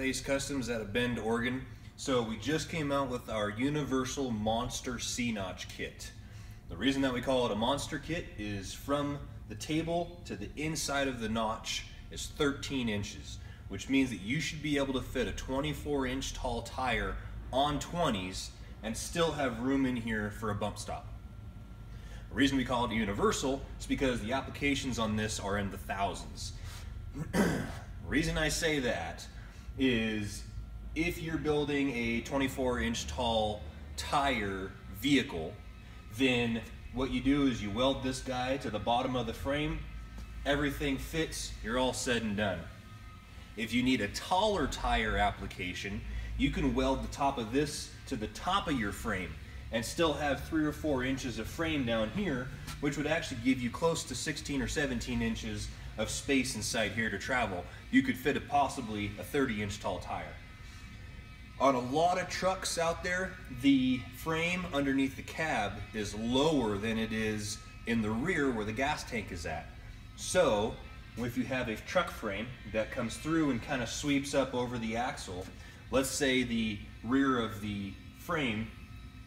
Ace Customs out of Bend, Oregon. So we just came out with our Universal Monster C-Notch kit. The reason that we call it a monster kit is from the table to the inside of the notch is 13 inches, which means that you should be able to fit a 24-inch tall tire on 20s and still have room in here for a bump stop. The reason we call it universal is because the applications on this are in the thousands. The reason I say that is if you're building a 24-inch tall tire vehicle, then what you do is you weld this guy to the bottom of the frame, everything fits, you're all said and done. If you need a taller tire application, you can weld the top of this to the top of your frame and still have 3 or 4 inches of frame down here, which would actually give you close to 16 or 17 inches of space inside here to travel. You could fit possibly a 30-inch tall tire. On a lot of trucks out there, the frame underneath the cab is lower than it is in the rear where the gas tank is at. So, if you have a truck frame that comes through and kind of sweeps up over the axle, let's say the rear of the frame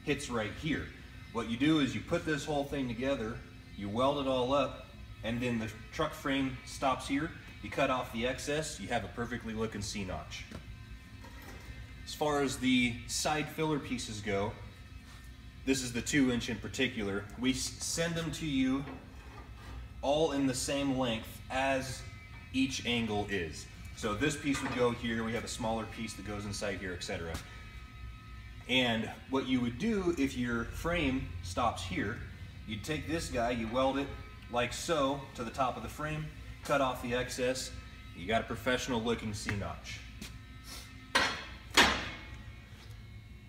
hits right here. What you do is you put this whole thing together, you weld it all up, and then the truck frame stops here, you cut off the excess, you have a perfectly looking C-notch. As far as the side filler pieces go, this is the 2-inch in particular. We send them to you all in the same length as each angle is. So this piece would go here, we have a smaller piece that goes inside here, etc. And what you would do if your frame stops here, you'd take this guy, you weld it like so to the top of the frame, cut off the excess, you got a professional looking C-notch.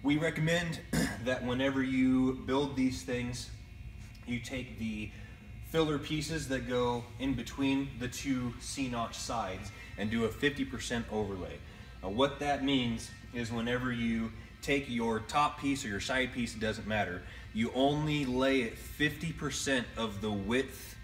We recommend that whenever you build these things, you take the filler pieces that go in between the two C-notch sides and do a 50% overlay. Now what that means is whenever you take your top piece or your side piece, it doesn't matter, you only lay it 50% of the width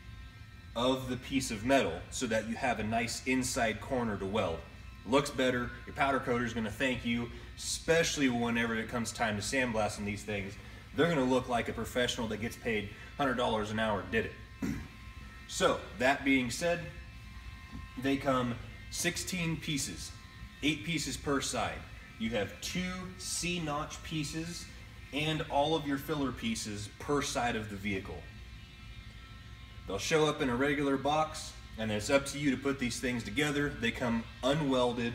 of the piece of metal so that you have a nice inside corner to weld. Looks better, your powder coater is going to thank you, especially whenever it comes time to sandblasting these things. They're going to look like a professional that gets paid $100 an hour did it. So, that being said, they come 16 pieces, 8 pieces per side. You have 2 C-notch pieces and all of your filler pieces per side of the vehicle. They'll show up in a regular box, and it's up to you to put these things together. They come unwelded,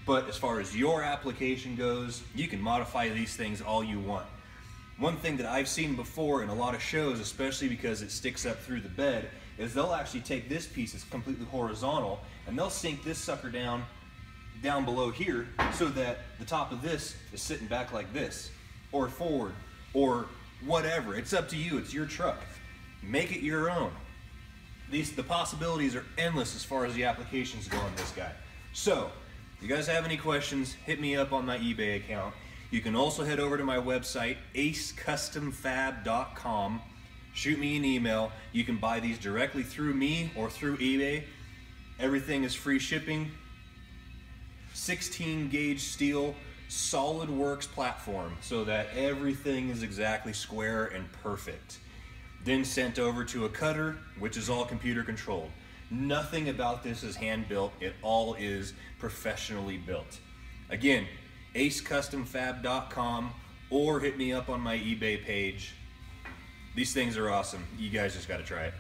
but as far as your application goes, you can modify these things all you want. One thing that I've seen before in a lot of shows, especially because it sticks up through the bed, is they'll actually take this piece that's completely horizontal and they'll sink this sucker down below here so that the top of this is sitting back like this, or forward, or whatever. It's up to you, it's your truck. Make it your own. The possibilities are endless as far as the applications go on this guy. So, if you guys have any questions, hit me up on my eBay account. You can also head over to my website, acecustomfab.com. Shoot me an email. You can buy these directly through me or through eBay. Everything is free shipping. 16 gauge steel, SolidWorks platform so that everything is exactly square and perfect. Then sent over to a cutter, which is all computer controlled. Nothing about this is hand built, it all is professionally built. Again, acecustomfab.com or hit me up on my eBay page. These things are awesome. You guys just gotta try it.